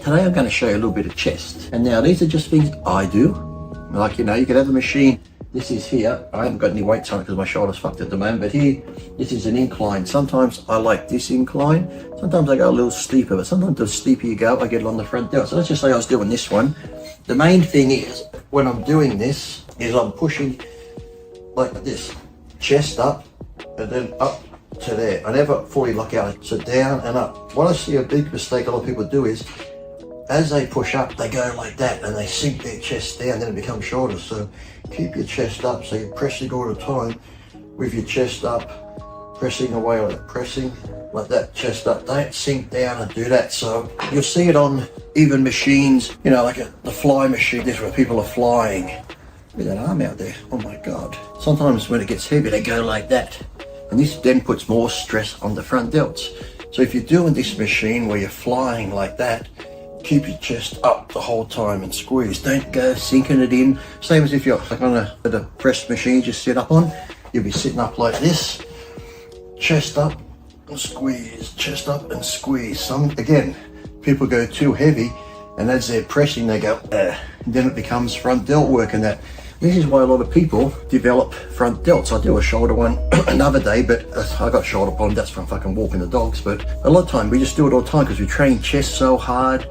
Today I'm going to show you a little bit of chest. And now these are just things I do. Like, you know, you could have a machine. This is here. I haven't got any weights on it because my shoulder's fucked at the moment. But here, this is an incline. Sometimes I like this incline. Sometimes I go a little steeper. But sometimes the steeper you go, I get it on the front delt. So let's just say I was doing this one. The main thing is, when I'm doing this, is I'm pushing like this. Chest up and then up to there. I never fully lock out. So down and up. What I see a big mistake a lot of people do is, as they push up, they go like that and they sink their chest down, then it becomes shoulders. So keep your chest up, so you're pressing all the time with your chest up, pressing away like that, pressing like that, chest up. Don't sink down and do that. So you'll see it on even machines, you know, like the fly machine, this where people are flying. With that arm out there, oh my God. Sometimes when it gets heavy, they go like that. And this then puts more stress on the front delts. So if you're doing this machine where you're flying like that, keep your chest up the whole time and squeeze. Don't go sinking it in. Same as if you're like on a press machine, just sit up on. You'll be sitting up like this. Chest up and squeeze, chest up and squeeze. Again, people go too heavy and as they're pressing, they go, and then it becomes front delt work and that. This is why a lot of people develop front delts. I do a shoulder one another day, but I got shoulder problem, that's from fucking walking the dogs. But a lot of time, we just do it all the time because we train chest so hard.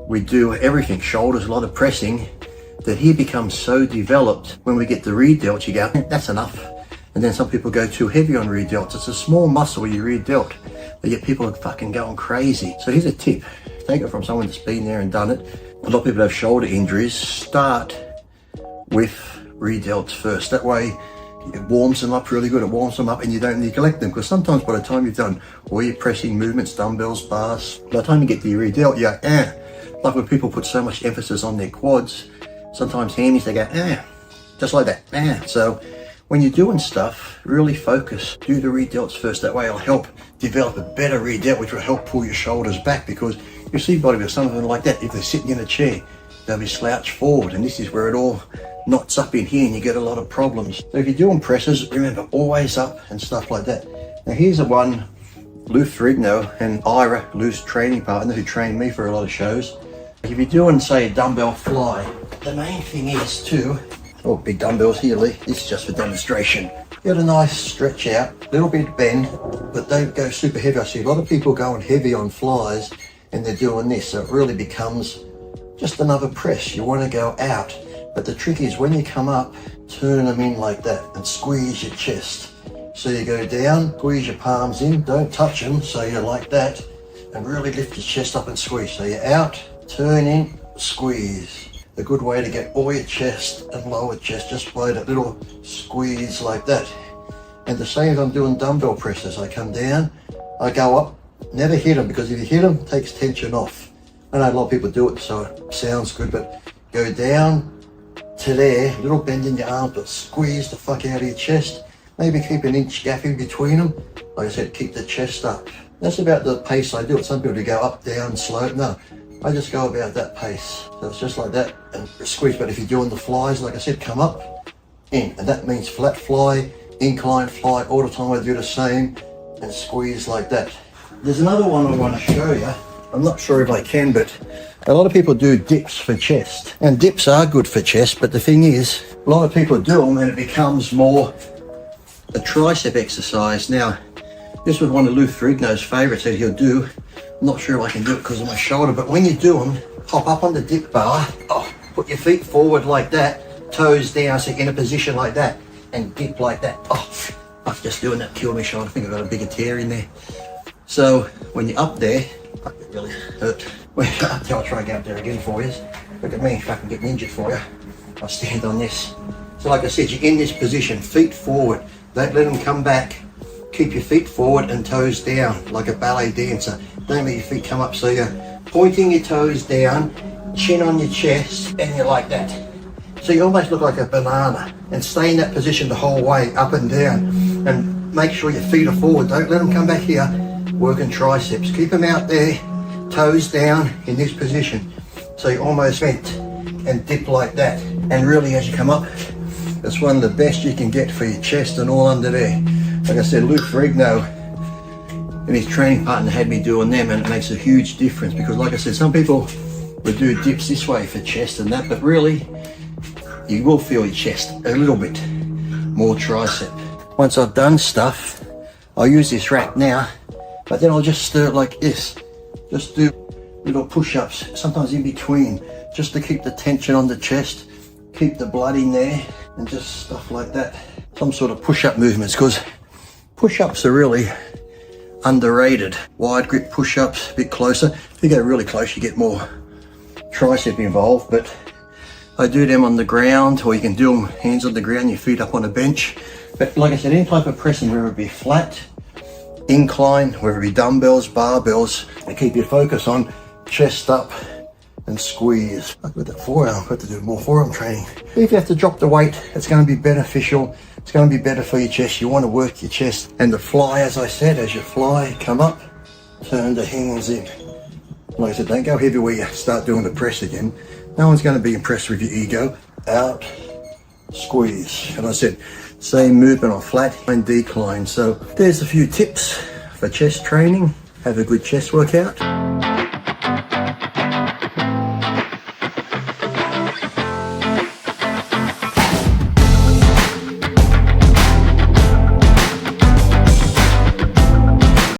We do everything, shoulders, a lot of pressing, that here becomes so developed. When we get the rear delt, you go, that's enough. And then some people go too heavy on rear delts. It's a small muscle, your rear delt. But yet people are fucking going crazy. So here's a tip. Take it from someone that's been there and done it. A lot of people have shoulder injuries. Start with rear delts first. That way it warms them up really good. It warms them up and you don't neglect them, because sometimes by the time you've done all your pressing movements, dumbbells, bars, by the time you get to your rear delt, you're like when people put so much emphasis on their quads, sometimes hammies, they go just like that. So when you're doing stuff, really focus. Do the rear delts first. That way it'll help develop a better rear delt, which will help pull your shoulders back, because you see bodybuilders, some of them like that. If they're sitting in a chair, they'll be slouched forward, and this is where it all knots up in here and you get a lot of problems. So if you're doing presses, remember, always up and stuff like that. Now here's the one, Lou Ferrigno and Ira, Lou's training partner, who trained me for a lot of shows. If you're doing, say, a dumbbell fly, the main thing is too, big dumbbells here, Lee, this is just for demonstration. Get a nice stretch out, little bit bend, but don't go super heavy. I see a lot of people going heavy on flies and they're doing this, so it really becomes just another press. You want to go out, but the trick is when you come up, turn them in like that and squeeze your chest. So you go down, squeeze your palms in, don't touch them, so you're like that, and really lift your chest up and squeeze. So you're out, turn in, squeeze. A good way to get all your chest and lower chest, just by that little squeeze like that. And the same as I'm doing dumbbell presses, I come down, I go up, never hit them, because if you hit them, it takes tension off. I know a lot of people do it, so it sounds good, but go down to there, little bend in your arms, but squeeze the fuck out of your chest. Maybe keep an inch gap in between them. Like I said, keep the chest up. That's about the pace I do it. Some people go up, down, slow. No, I just go about that pace. So it's just like that and squeeze. But if you're doing the flies, like I said, come up, in. And that means flat fly, incline fly, all the time I do the same and squeeze like that. There's another one I want to show you. I'm not sure if I can, but a lot of people do dips for chest. And dips are good for chest, but the thing is, a lot of people do them and it becomes more a tricep exercise. Now, this was one of Lou Ferrigno's favorites that he'll do. I'm not sure if I can do it because of my shoulder, but when you do them, hop up on the dip bar, put your feet forward like that, toes down, so you're in a position like that, and dip like that. Just doing that killed my shoulder. I think I've got a bigger tear in there. So when you're up there, it really hurt. When you're up there, I'll try and get up there again for you. Look at me, if I can get injured for you. I'll stand on this. So like I said, you're in this position, feet forward. Don't let them come back. Keep your feet forward and toes down, like a ballet dancer. Don't let your feet come up, so you're pointing your toes down, chin on your chest, and you're like that. So you almost look like a banana, and stay in that position the whole way, up and down. And make sure your feet are forward. Don't let them come back here. Working triceps. Keep them out there, toes down in this position. So you're almost bent and dip like that. And really, as you come up, that's one of the best you can get for your chest and all under there. Like I said, Luke Ferrigno and his training partner had me doing them, and it makes a huge difference, because like I said, some people we do dips this way for chest and that, but really you will feel your chest a little bit more tricep. Once I've done stuff, I'll use this rack now, but then I'll just stir it like this. Just do little push-ups, sometimes in between, just to keep the tension on the chest, keep the blood in there, and just stuff like that. Some sort of push-up movements, because push-ups are really underrated. Wide grip push-ups, a bit closer. If you go really close, you get more tricep involved, but I do them on the ground, or you can do them hands on the ground, your feet up on a bench. But like I said, any type of pressing, whether it be flat, incline, whether it be dumbbells, barbells, and keep your focus on chest up and squeeze. Like with the forearm, I've got to do more forearm training. If you have to drop the weight, it's going to be beneficial. It's going to be better for your chest. You want to work your chest. And the fly, as I said, as you fly, come up, turn the hands in. Like I said, don't go heavy where you start doing the press again. No one's going to be impressed with your ego. Out, squeeze. And I said, same movement on flat and decline. So there's a few tips for chest training. Have a good chest workout.